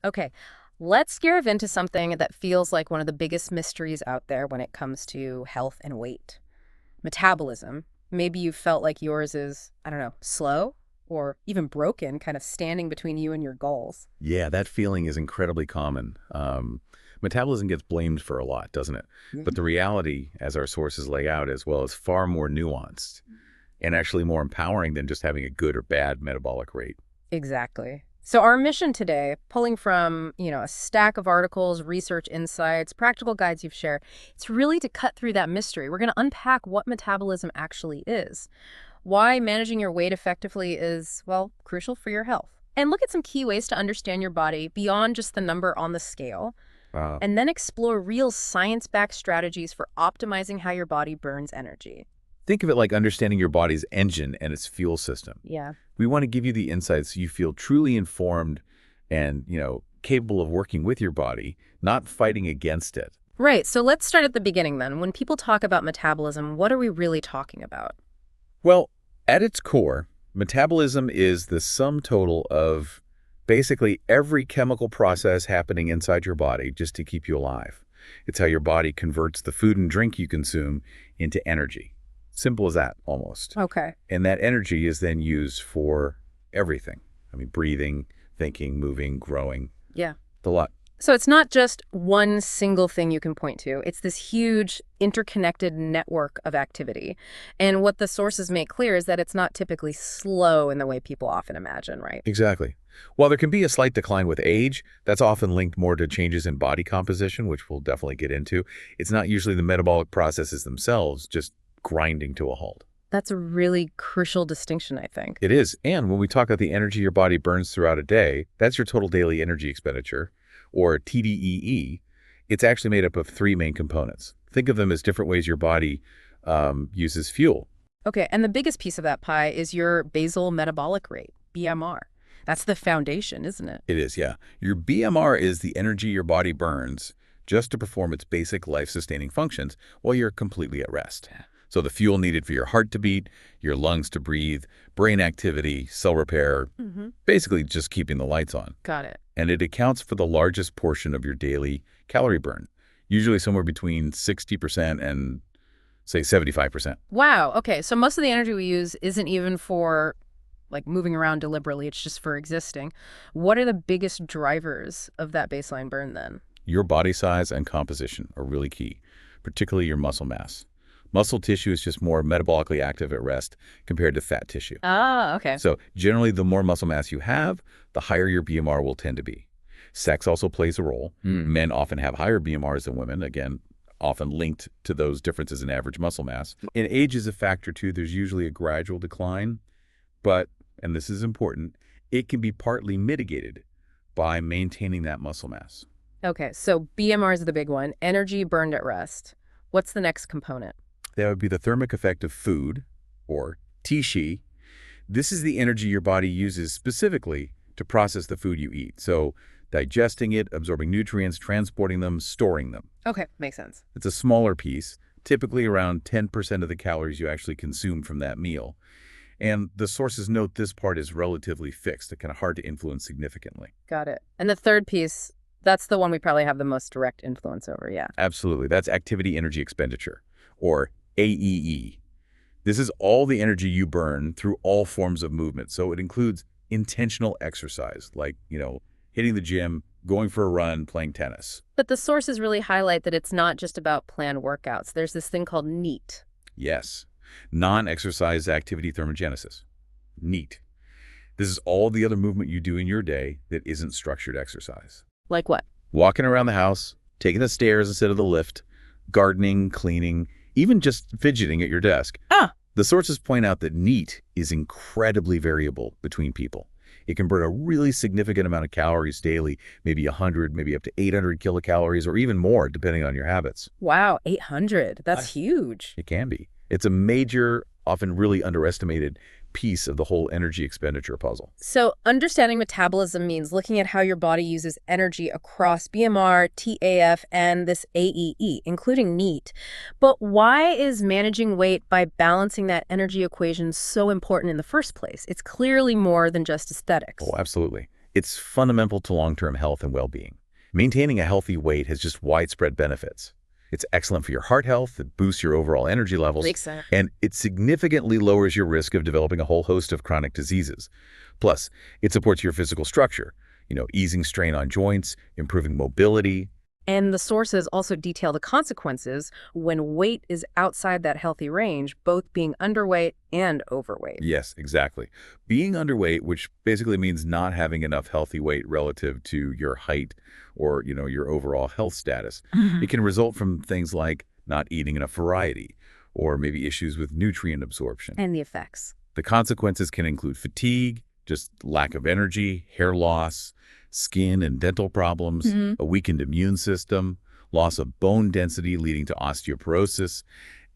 Okay, let's gear into something that feels like one of the biggest mysteries out there when it comes to health and weight. Metabolism. Maybe you felt like yours is, I don't know, slow or even broken, kind of standing between you and your goals. Yeah, that feeling is incredibly common. Metabolism gets blamed for a lot, doesn't it? But Mhm. the reality, as our sources lay out as well, is far more nuanced and actually more empowering than just having a good or bad metabolic rate. Exactly. So our mission today, pulling from, a stack of articles, research insights, practical guides you've shared, it's really to cut through that mystery. We're going to unpack what metabolism actually is, why managing your weight effectively is, well, crucial for your health, and look at some key ways to understand your body beyond just the number on the scale, Uh, and then explore real science-backed strategies for optimizing how your body burns energy. think of it like understanding your body's engine and its fuel system. Yeah. We want to give you the insights so you feel truly informed and, capable of working with your body, not fighting against it. Right. So let's start at the beginning then. When people talk about metabolism, what are we really talking about? Well, at its core, metabolism is the sum total of basically every chemical process happening inside your body just to keep you alive. It's how your body converts the food and drink you consume into energy. Simple as that, almost. Okay. And that energy is then used for everything. I mean, breathing, thinking, moving, growing, Yeah. the lot. So it's not just one single thing you can point to. It's this huge interconnected network of activity. And what the sources make clear is that it's not typically slow in the way people often imagine, right? Exactly. While there can be a slight decline with age, that's often linked more to changes in body composition, which we'll definitely get into. It's not usually the metabolic processes themselves just grinding to a halt. That's a really crucial distinction, I think. It is. And when we talk about the energy your body burns throughout a day, that's your total daily energy expenditure, or TDEE. It's actually made up of three main components. Think of them as different ways your body uses fuel. Okay, and the biggest piece of that pie is your basal metabolic rate, BMR. That's the foundation, isn't it? It is, yeah. Your BMR is the energy your body burns just to perform its basic life-sustaining functions while you're completely at rest. So the fuel needed for your heart to beat, your lungs to breathe, brain activity, cell repair, Mm-hmm. basically just keeping the lights on. Got it. And it accounts for the largest portion of your daily calorie burn, usually somewhere between 60% and, say, 75%. Wow. Okay. So most of the energy we use isn't even for like moving around deliberately. It's just for existing. What are the biggest drivers of that baseline burn then? Your body size and composition are really key, particularly your muscle mass. Muscle tissue is just more metabolically active at rest compared to fat tissue. Ah, okay. So generally, the more muscle mass you have, the higher your BMR will tend to be. Sex also plays a role. Men often have higher BMRs than women, again, often linked to those differences in average muscle mass. And age is a factor too. There's usually a gradual decline, but, and this is important, it can be partly mitigated by maintaining that muscle mass. Okay. So BMR is the big one. Energy burned at rest. What's the next component? That would be the thermic effect of food, or T-Shi. This is the energy your body uses specifically to process the food you eat. So digesting it, absorbing nutrients, transporting them, storing them. Okay. Makes sense. It's a smaller piece, typically around 10% of the calories you actually consume from that meal. And the sources note this part is relatively fixed, kind of hard to influence significantly. Got it. And the third piece, that's the one we probably have the most direct influence over. Yeah. Absolutely. That's activity energy expenditure, or AEE. This is all the energy you burn through all forms of movement. So it includes intentional exercise, like, hitting the gym, going for a run, playing tennis. But the sources really highlight that it's not just about planned workouts. There's this thing called NEAT. Yes, non-exercise activity thermogenesis. Neat. This is all the other movement you do in your day that isn't structured exercise. Like what? Walking around the house, taking the stairs instead of the lift, gardening, cleaning, even just fidgeting at your desk. Ah, The sources point out that NEAT is incredibly variable between people. It can burn a really significant amount of calories daily, maybe 100, maybe up to 800 kilocalories, or even more, depending on your habits. wow, 800. That's huge. It can be. It's a major, often really underestimated piece of the whole energy expenditure puzzle. So understanding metabolism means looking at how your body uses energy across BMR, TAF, and this AEE, including NEAT. But why is managing weight by balancing that energy equation so important in the first place? It's clearly more than just aesthetics. Oh, absolutely. It's fundamental to long-term health and well-being. Maintaining a healthy weight has just widespread benefits. It's excellent for your heart health, it boosts your overall energy levels, Makes sense. and it significantly lowers your risk of developing a whole host of chronic diseases. Plus, it supports your physical structure, easing strain on joints, improving mobility. And the sources also detail the consequences when weight is outside that healthy range, both being underweight and overweight. Yes, exactly. Being underweight, which basically means not having enough healthy weight relative to your height or, your overall health status. It can result from things like not eating enough variety or maybe issues with nutrient absorption. And the effects. The consequences can include fatigue, just lack of energy, hair loss, skin and dental problems, a weakened immune system, loss of bone density leading to osteoporosis,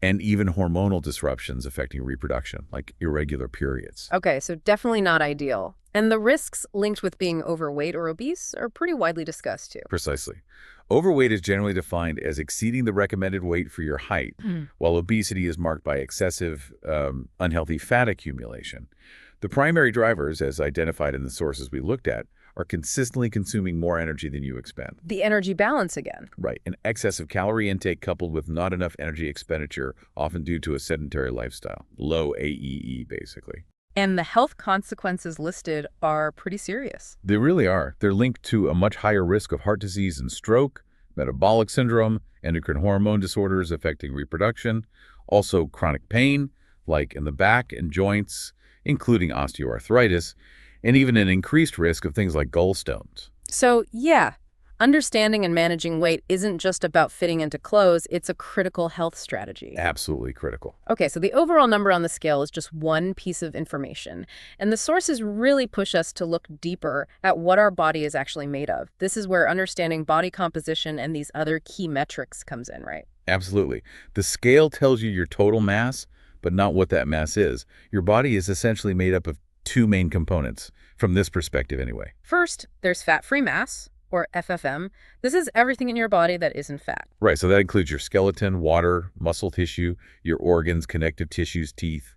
and even hormonal disruptions affecting reproduction, like irregular periods. Okay, so definitely not ideal. And the risks linked with being overweight or obese are pretty widely discussed too. Precisely. Overweight is generally defined as exceeding the recommended weight for your height, while obesity is marked by excessive, unhealthy fat accumulation. The primary drivers, as identified in the sources we looked at, are consistently consuming more energy than you expend. The energy balance again. Right. An excessive calorie intake coupled with not enough energy expenditure, often due to a sedentary lifestyle. Low AEE, basically. And the health consequences listed are pretty serious. They really are. They're linked to a much higher risk of heart disease and stroke, metabolic syndrome, endocrine hormone disorders affecting reproduction, also chronic pain, like in the back and joints, including osteoarthritis, and even an increased risk of things like gallstones. So, yeah, understanding and managing weight isn't just about fitting into clothes, it's a critical health strategy. Absolutely critical. Okay, so the overall number on the scale is just one piece of information, and the sources really push us to look deeper at what our body is actually made of. This is where understanding body composition and these other key metrics comes in, right? Absolutely. The scale tells you your total mass, but not what that mass is. Your body is essentially made up of two main components, from this perspective anyway. First, there's fat-free mass, or FFM. This is everything in your body that isn't fat. Right, so that includes your skeleton, water, muscle tissue, your organs, connective tissues, teeth,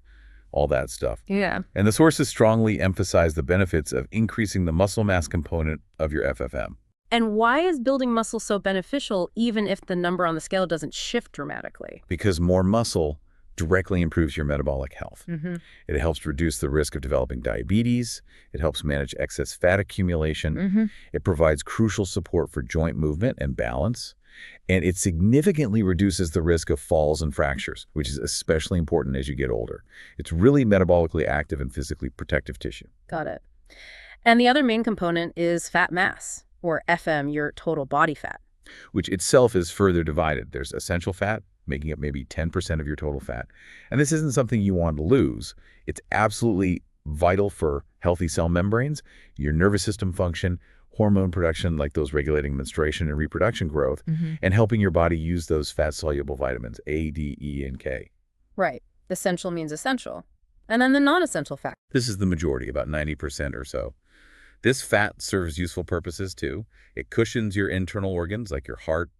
all that stuff. Yeah. And the sources strongly emphasize the benefits of increasing the muscle mass component of your FFM. And why is building muscle so beneficial even if the number on the scale doesn't shift dramatically? Because more muscle directly improves your metabolic health. It helps reduce the risk of developing diabetes. It helps manage excess fat accumulation. It provides crucial support for joint movement and balance. And it significantly reduces the risk of falls and fractures, which is especially important as you get older. It's really metabolically active and physically protective tissue. Got it. And the other main component is fat mass, or FM, your total body fat. Which itself is further divided. There's essential fat, making up maybe 10% of your total fat. And this isn't something you want to lose. It's absolutely vital for healthy cell membranes, your nervous system function, hormone production, like those regulating menstruation and reproduction growth, and helping your body use those fat-soluble vitamins, A, D, E, and K. Right. Essential means essential. And then the non-essential fat. This is the majority, about 90% or so. This fat serves useful purposes too. It cushions your internal organs like your heart,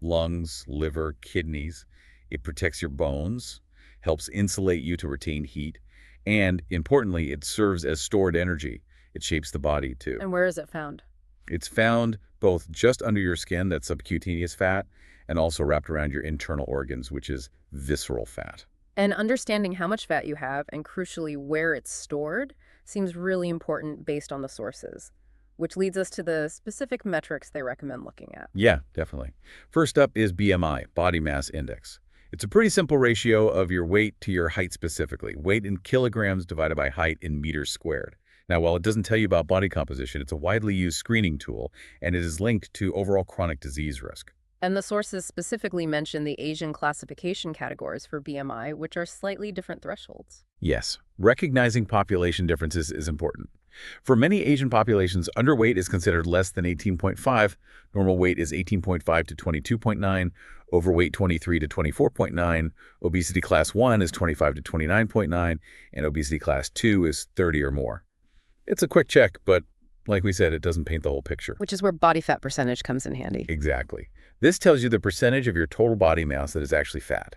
lungs, liver, kidneys. It protects your bones, helps insulate you to retain heat, and importantly, it serves as stored energy. It shapes the body too. And where is it found? It's found both just under your skin, that's subcutaneous fat, and also wrapped around your internal organs, which is visceral fat. And understanding how much fat you have, and crucially where it's stored, seems really important based on the sources, which leads us to the specific metrics they recommend looking at. Yeah, definitely. First up is BMI, body mass index. It's a pretty simple ratio of your weight to your height specifically, weight in kilograms divided by height in meters squared. Now, while it doesn't tell you about body composition, it's a widely used screening tool, and it is linked to overall chronic disease risk. And the sources specifically mention the Asian classification categories for BMI, which are slightly different thresholds. Yes, recognizing population differences is important. For many Asian populations, underweight is considered less than 18.5, normal weight is 18.5 to 22.9, overweight 23 to 24.9, obesity class 1 is 25 to 29.9, and obesity class 2 is 30 or more. It's a quick check, but like we said, it doesn't paint the whole picture. Which is where body fat percentage comes in handy. Exactly. This tells you the percentage of your total body mass that is actually fat.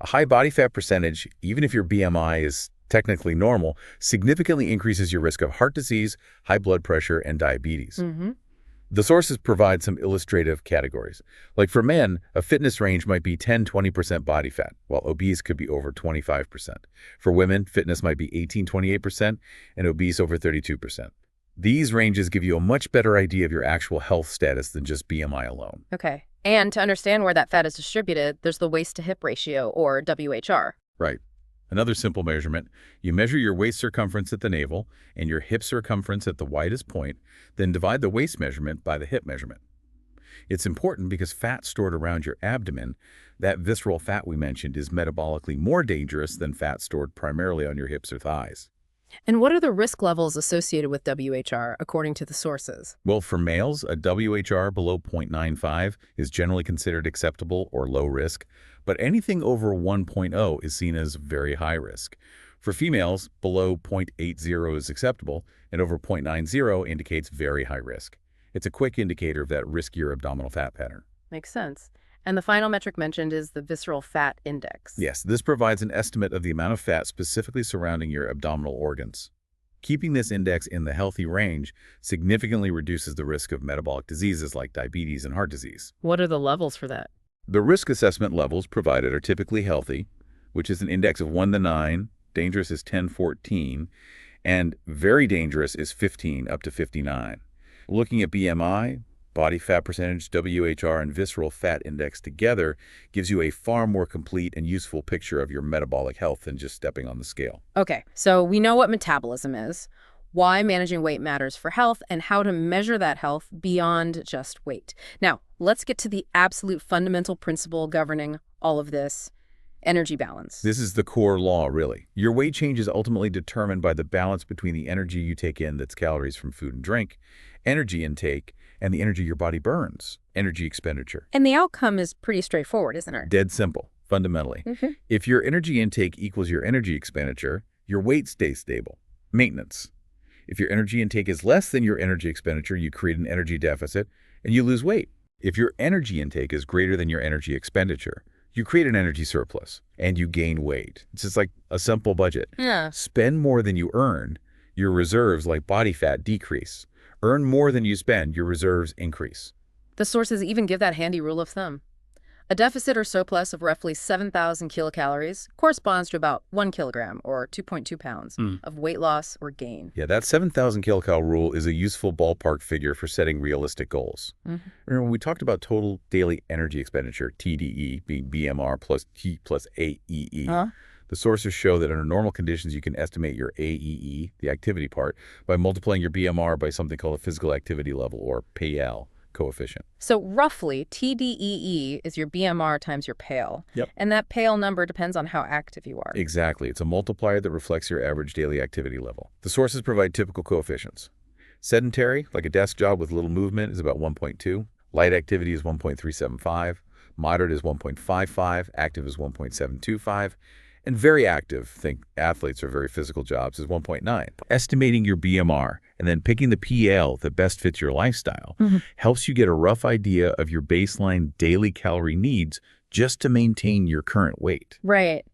A high body fat percentage, even if your BMI is technically normal, significantly increases your risk of heart disease, high blood pressure, and diabetes. Mm-hmm. The sources provide some illustrative categories. Like for men, a fitness range might be 10–20% body fat, while obese could be over 25%. For women, fitness might be 18–28% and obese over 32%. These ranges give you a much better idea of your actual health status than just BMI alone. Okay. And to understand where that fat is distributed, there's the waist-to-hip ratio, or WHR. Right. Another simple measurement, you measure your waist circumference at the navel and your hip circumference at the widest point, then divide the waist measurement by the hip measurement. It's important because fat stored around your abdomen, that visceral fat we mentioned, is metabolically more dangerous than fat stored primarily on your hips or thighs. And what are the risk levels associated with WHR, according to the sources? Well, for males, a WHR below 0.95 is generally considered acceptable or low risk, but anything over 1.0 is seen as very high risk. For females, below 0.80 is acceptable, and over 0.90 indicates very high risk. It's a quick indicator of that riskier abdominal fat pattern. Makes sense. And the final metric mentioned is the visceral fat index. Yes, this provides an estimate of the amount of fat specifically surrounding your abdominal organs. Keeping this index in the healthy range significantly reduces the risk of metabolic diseases like diabetes and heart disease. What are the levels for that? The risk assessment levels provided are typically healthy, which is an index of 1 to 9, dangerous is 10–14, and very dangerous is 15 up to 59. Looking at BMI, body fat percentage, WHR, and visceral fat index together gives you a far more complete and useful picture of your metabolic health than just stepping on the scale. Okay, so we know what metabolism is, why managing weight matters for health, and how to measure that health beyond just weight. Now, let's get to the absolute fundamental principle governing all of this: energy balance. This is the core law, really. Your weight change is ultimately determined by the balance between the energy you take in, that's calories from food and drink, energy intake, and the energy your body burns, energy expenditure. And the outcome is pretty straightforward, isn't it? Dead simple, fundamentally. If your energy intake equals your energy expenditure, your weight stays stable. Maintenance. If your energy intake is less than your energy expenditure, you create an energy deficit and you lose weight. If your energy intake is greater than your energy expenditure, you create an energy surplus and you gain weight. It's just like a simple budget. Yeah. Spend more than you earn, your reserves like body fat decrease. Earn more than you spend, your reserves increase. The sources even give that handy rule of thumb. A deficit or surplus of roughly 7,000 kilocalories corresponds to about 1 kilogram, or 2.2 pounds, of weight loss or gain. Yeah, that 7,000 kilocal rule is a useful ballpark figure for setting realistic goals. Remember, when we talked about total daily energy expenditure, TDE, being BMR plus T plus AEE, the sources show that under normal conditions, you can estimate your AEE, the activity part, by multiplying your BMR by something called a physical activity level, or PAL coefficient. So roughly, TDEE is your BMR times your PAL. Yep. And that PAL number depends on how active you are. Exactly. It's a multiplier that reflects your average daily activity level. The sources provide typical coefficients. Sedentary, like a desk job with little movement, is about 1.2. Light activity is 1.375. Moderate is 1.55. Active is 1.725. And very active, think athletes or very physical jobs, is 1.9. Estimating your BMR and then picking the PL that best fits your lifestyle helps you get a rough idea of your baseline daily calorie needs just to maintain your current weight. Right.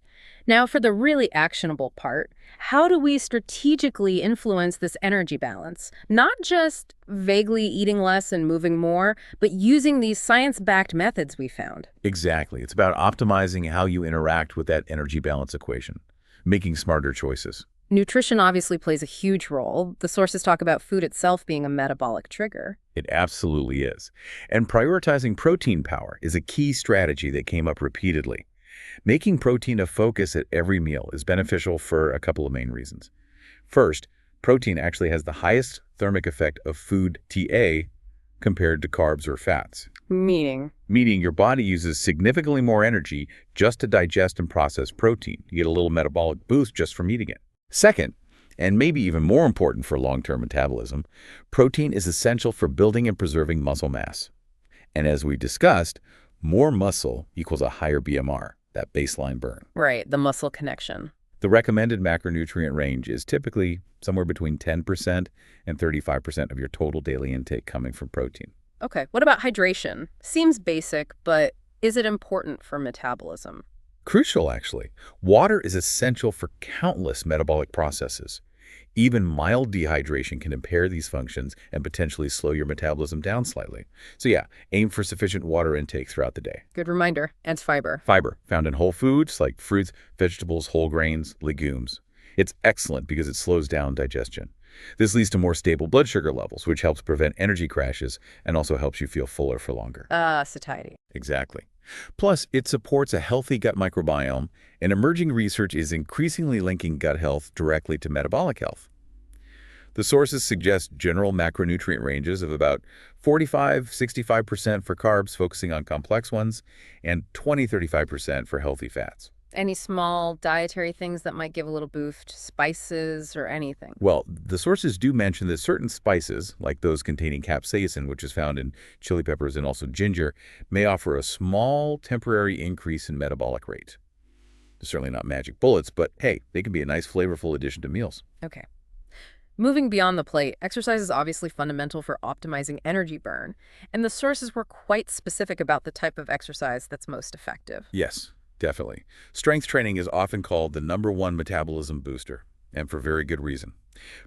Now, for the really actionable part, how do we strategically influence this energy balance? Not just vaguely eating less and moving more, but using these science-backed methods we found. Exactly. It's about optimizing how you interact with that energy balance equation, making smarter choices. Nutrition obviously plays a huge role. The sources talk about food itself being a metabolic trigger. It absolutely is. And prioritizing protein power is a key strategy that came up repeatedly. Making protein a focus at every meal is beneficial for a couple of main reasons. First, protein actually has the highest thermic effect of food TA compared to carbs or fats. Meaning Your body uses significantly more energy just to digest and process protein. You get a little metabolic boost just from eating it. Second, and maybe even more important for long-term metabolism, protein is essential for building and preserving muscle mass. And as we discussed, more muscle equals a higher BMR, that baseline burn. Right, the muscle connection. The recommended macronutrient range is typically somewhere between 10% and 35% of your total daily intake coming from protein. Okay, what about hydration? Seems basic, but is it important for metabolism? Crucial, actually. Water is essential for countless metabolic processes. Even mild dehydration can impair these functions and potentially slow your metabolism down slightly. So yeah, aim for sufficient water intake throughout the day. Good reminder. And fiber. Fiber, found in whole foods like fruits, vegetables, whole grains, legumes. It's excellent because it slows down digestion. This leads to more stable blood sugar levels, which helps prevent energy crashes and also helps you feel fuller for longer. Satiety. Exactly. Plus, it supports a healthy gut microbiome, and emerging research is increasingly linking gut health directly to metabolic health. The sources suggest general macronutrient ranges of about 45–65% for carbs, focusing on complex ones, and 20–35% for healthy fats. Any small dietary things that might give a little boost, spices or anything? Well, the sources do mention that certain spices, like those containing capsaicin, which is found in chili peppers and also ginger, may offer a small temporary increase in metabolic rate. They're certainly not magic bullets, but hey, they can be a nice flavorful addition to meals. Okay. Moving beyond the plate, exercise is obviously fundamental for optimizing energy burn, and the sources were quite specific about the type of exercise that's most effective. Yes, definitely. Strength training is often called the #1 metabolism booster, and for very good reason.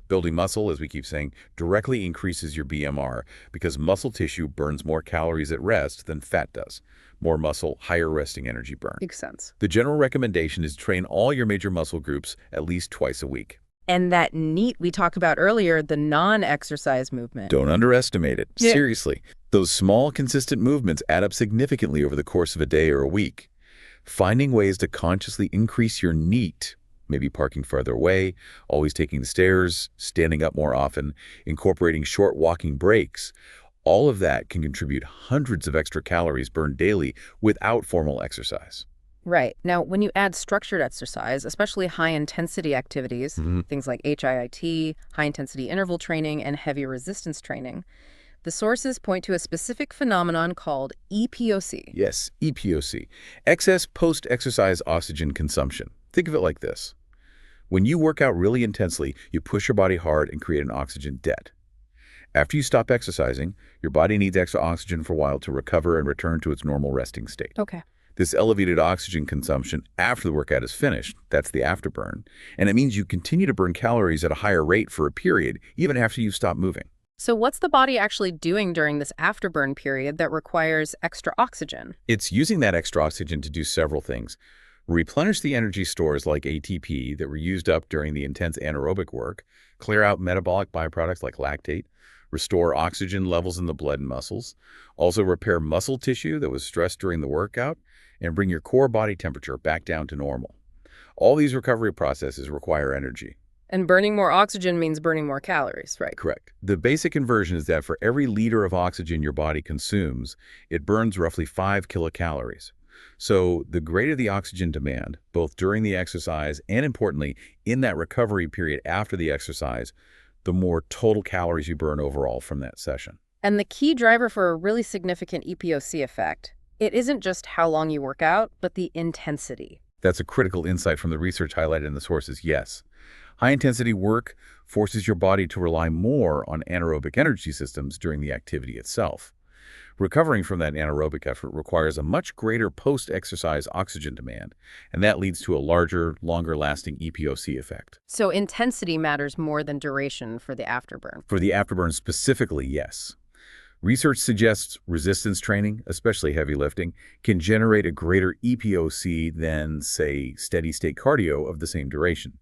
Building muscle, as we keep saying, directly increases your BMR because muscle tissue burns more calories at rest than fat does. More muscle, higher resting energy burn. Makes sense. The general recommendation is to train all your major muscle groups at least twice a week. And that NEAT we talked about earlier, the non-exercise movement. Don't underestimate it. Yeah. Seriously. Those small, consistent movements add up significantly over the course of a day or a week. Finding ways to consciously increase your NEAT, maybe parking farther away, always taking the stairs, standing up more often, incorporating short walking breaks, all of that can contribute hundreds of extra calories burned daily without formal exercise. Right. Now, when you add structured exercise, especially high-intensity activities, things like HIIT, high-intensity interval training, and heavy resistance training, the sources point to a specific phenomenon called EPOC. Yes, EPOC, excess post-exercise oxygen consumption. Think of it like this. When you work out really intensely, you push your body hard and create an oxygen debt. After you stop exercising, your body needs extra oxygen for a while to recover and return to its normal resting state. Okay. This elevated oxygen consumption after the workout is finished, that's the afterburn, and it means you continue to burn calories at a higher rate for a period, even after you've stopped moving. So what's the body actually doing during this afterburn period that requires extra oxygen? It's using that extra oxygen to do several things. Replenish the energy stores like ATP that were used up during the intense anaerobic work, clear out metabolic byproducts like lactate, restore oxygen levels in the blood and muscles, also repair muscle tissue that was stressed during the workout, and bring your core body temperature back down to normal. All these recovery processes require energy. And burning more oxygen means burning more calories, right? Correct. The basic conversion is that for every liter of oxygen your body consumes, it burns roughly 5 kilocalories. So the greater the oxygen demand, both during the exercise and, importantly, in that recovery period after the exercise, the more total calories you burn overall from that session. And the key driver for a really significant EPOC effect, it isn't just how long you work out, but the intensity. That's a critical insight from the research highlighted in the sources, yes. High-intensity work forces your body to rely more on anaerobic energy systems during the activity itself. Recovering from that anaerobic effort requires a much greater post-exercise oxygen demand, and that leads to a larger, longer-lasting EPOC effect. So intensity matters more than duration for the afterburn. For the afterburn specifically, yes. Research suggests resistance training, especially heavy lifting, can generate a greater EPOC than, say, steady-state cardio of the same duration.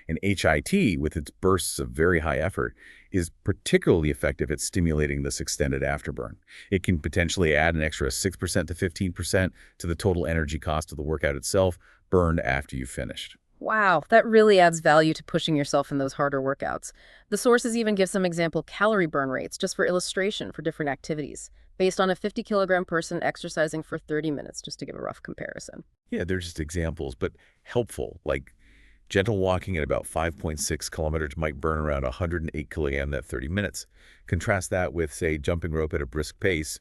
And HIIT, with its bursts of very high effort, is particularly effective at stimulating this extended afterburn. It can potentially add an extra 6% to 15% to the total energy cost of the workout itself, burned after you've finished. Wow, that really adds value to pushing yourself in those harder workouts. The sources even give some example calorie burn rates, just for illustration, for different activities, based on a 50-kilogram person exercising for 30 minutes, just to give a rough comparison. Yeah, they're just examples, but helpful, like gentle walking at about 5.6 kilometers might burn around 108 kilograms at 30 minutes. Contrast that with, say, jumping rope at a brisk pace,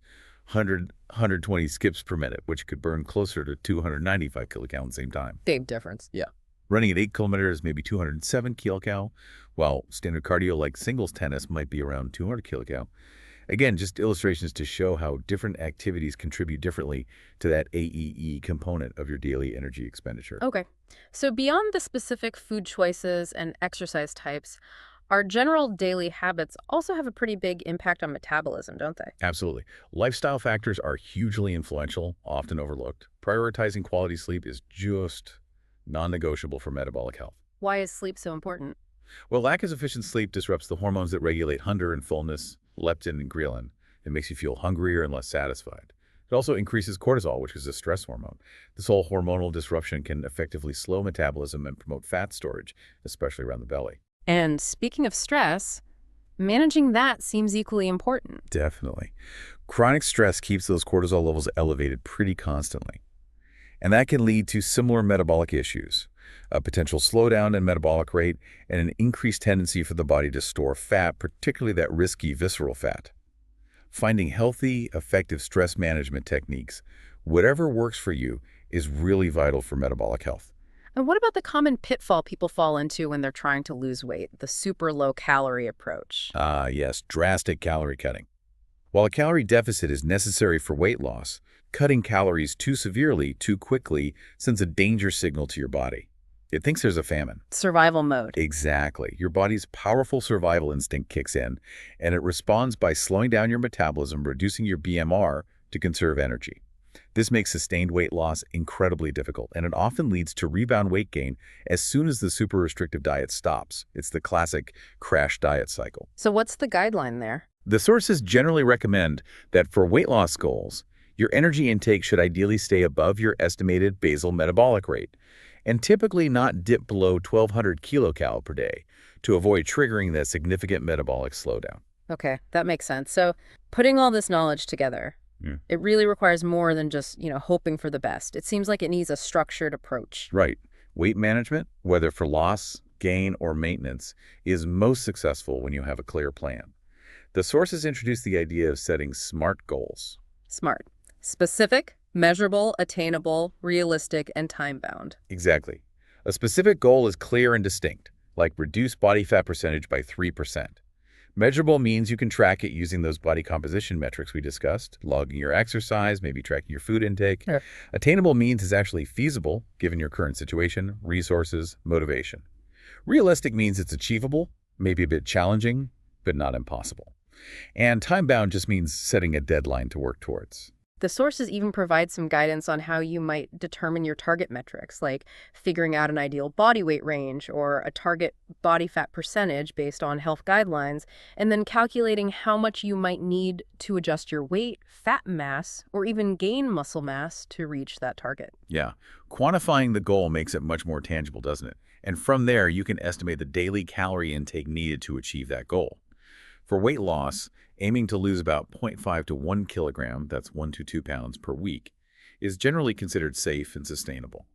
120 skips per minute, which could burn closer to 295 kilocalories at the same time. Big difference, yeah. Running at 8 kilometers, maybe 207 kilocal, while standard cardio like singles tennis might be around 200 kilocal. Again, just illustrations to show how different activities contribute differently to that AEE component of your daily energy expenditure. Okay. So beyond the specific food choices and exercise types, our general daily habits also have a pretty big impact on metabolism, don't they? Absolutely. Lifestyle factors are hugely influential, often overlooked. Prioritizing quality sleep is just non-negotiable for metabolic health. Why is sleep so important? Well, lack of sufficient sleep disrupts the hormones that regulate hunger and fullness, leptin and ghrelin. It makes you feel hungrier and less satisfied. It also increases cortisol, which is a stress hormone. This whole hormonal disruption can effectively slow metabolism and promote fat storage, especially around the belly. And speaking of stress, managing that seems equally important. Definitely. Chronic stress keeps those cortisol levels elevated pretty constantly. And that can lead to similar metabolic issues, a potential slowdown in metabolic rate, and an increased tendency for the body to store fat, particularly that risky visceral fat. Finding healthy, effective stress management techniques, whatever works for you, is really vital for metabolic health. And what about the common pitfall people fall into when they're trying to lose weight, the super low-calorie approach? Yes, drastic calorie cutting. While a calorie deficit is necessary for weight loss, cutting calories too severely, too quickly, sends a danger signal to your body. It thinks there's a famine. Survival mode. Exactly. Your body's powerful survival instinct kicks in, and it responds by slowing down your metabolism, reducing your BMR to conserve energy. This makes sustained weight loss incredibly difficult, and it often leads to rebound weight gain as soon as the super restrictive diet stops. It's the classic crash diet cycle. So what's the guideline there? The sources generally recommend that for weight loss goals, your energy intake should ideally stay above your estimated basal metabolic rate, and typically not dip below 1,200 kilocal per day to avoid triggering that significant metabolic slowdown. Okay, that makes sense. So putting all this knowledge together, it really requires more than just, hoping for the best. It seems like it needs a structured approach. Right. Weight management, whether for loss, gain, or maintenance, is most successful when you have a clear plan. The sources introduce the idea of setting SMART goals. Smart. Specific, measurable, attainable, realistic, and time-bound. Exactly. A specific goal is clear and distinct, like reduce body fat percentage by 3%. Measurable means you can track it using those body composition metrics we discussed, logging your exercise, maybe tracking your food intake. Yeah. Attainable means it's actually feasible, given your current situation, resources, motivation. Realistic means it's achievable, maybe a bit challenging, but not impossible. And time-bound just means setting a deadline to work towards. The sources even provide some guidance on how you might determine your target metrics, like figuring out an ideal body weight range or a target body fat percentage based on health guidelines, and then calculating how much you might need to adjust your weight, fat mass, or even gain muscle mass to reach that target. Yeah, quantifying the goal makes it much more tangible, doesn't it? And from there, you can estimate the daily calorie intake needed to achieve that goal. For weight loss, aiming to lose about 0.5 to 1 kilogram, that's 1 to 2 pounds per week, is generally considered safe and sustainable.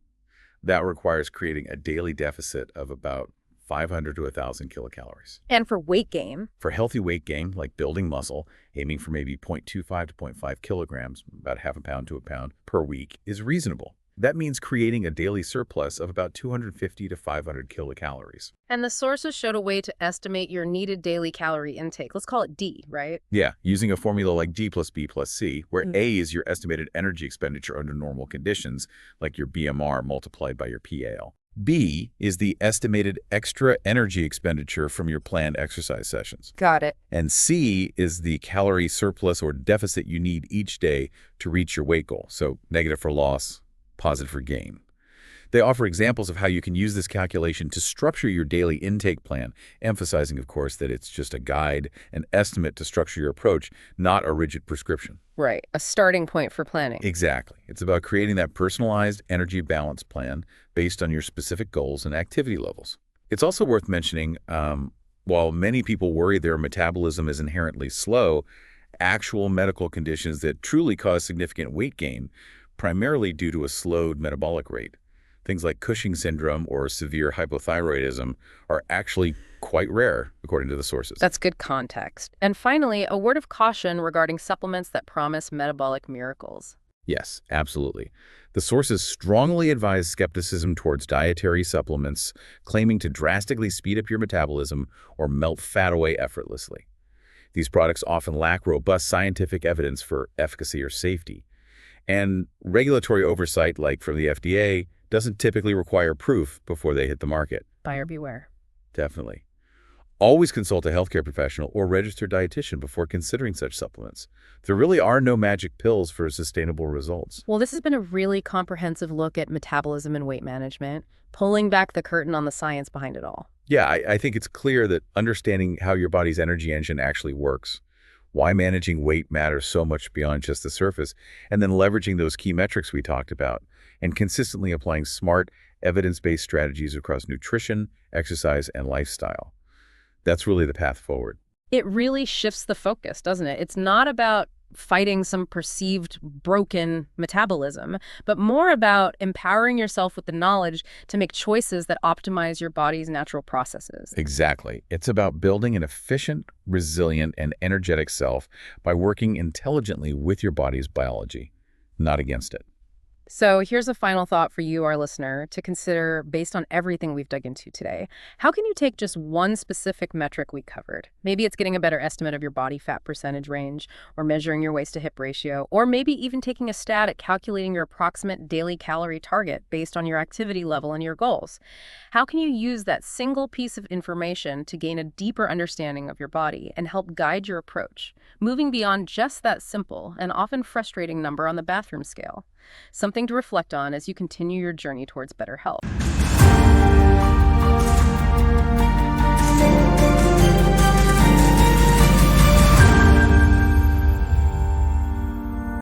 That requires creating a daily deficit of about 500 to 1,000 kilocalories. And for weight gain? For healthy weight gain, like building muscle, aiming for maybe 0.25 to 0.5 kilograms, about half a pound to a pound per week, is reasonable. That means creating a daily surplus of about 250 to 500 kilocalories. And the sources showed a way to estimate your needed daily calorie intake. Let's call it D, right? Yeah, using a formula like G plus B plus C, where A is your estimated energy expenditure under normal conditions, like your BMR multiplied by your PAL. B is the estimated extra energy expenditure from your planned exercise sessions. Got it. And C is the calorie surplus or deficit you need each day to reach your weight goal. So negative for loss, positive for gain. They offer examples of how you can use this calculation to structure your daily intake plan, emphasizing, of course, that it's just a guide, an estimate to structure your approach, not a rigid prescription. Right, a starting point for planning. Exactly. It's about creating that personalized energy balance plan based on your specific goals and activity levels. It's also worth mentioning, while many people worry their metabolism is inherently slow, actual medical conditions that truly cause significant weight gain, primarily due to a slowed metabolic rate. Things like Cushing syndrome or severe hypothyroidism are actually quite rare, according to the sources. That's good context. And finally, a word of caution regarding supplements that promise metabolic miracles. Yes, absolutely. The sources strongly advise skepticism towards dietary supplements claiming to drastically speed up your metabolism or melt fat away effortlessly. These products often lack robust scientific evidence for efficacy or safety. And regulatory oversight, like from the FDA, doesn't typically require proof before they hit the market. Buyer beware. Definitely. Always consult a healthcare professional or registered dietitian before considering such supplements. There really are no magic pills for sustainable results. Well, this has been a really comprehensive look at metabolism and weight management, pulling back the curtain on the science behind it all. Yeah, I think it's clear that understanding how your body's energy engine actually works, why managing weight matters so much beyond just the surface, and then leveraging those key metrics we talked about, and consistently applying smart, evidence-based strategies across nutrition, exercise, and lifestyle. That's really the path forward. It really shifts the focus, doesn't it? It's not about fighting some perceived broken metabolism, but more about empowering yourself with the knowledge to make choices that optimize your body's natural processes. Exactly. It's about building an efficient, resilient, and energetic self by working intelligently with your body's biology, not against it. So here's a final thought for you, our listener, to consider based on everything we've dug into today. How can you take just one specific metric we covered? Maybe it's getting a better estimate of your body fat percentage range, or measuring your waist to hip ratio, or maybe even taking a stat at calculating your approximate daily calorie target based on your activity level and your goals. How can you use that single piece of information to gain a deeper understanding of your body and help guide your approach, moving beyond just that simple and often frustrating number on the bathroom scale? Something to reflect on as you continue your journey towards better health.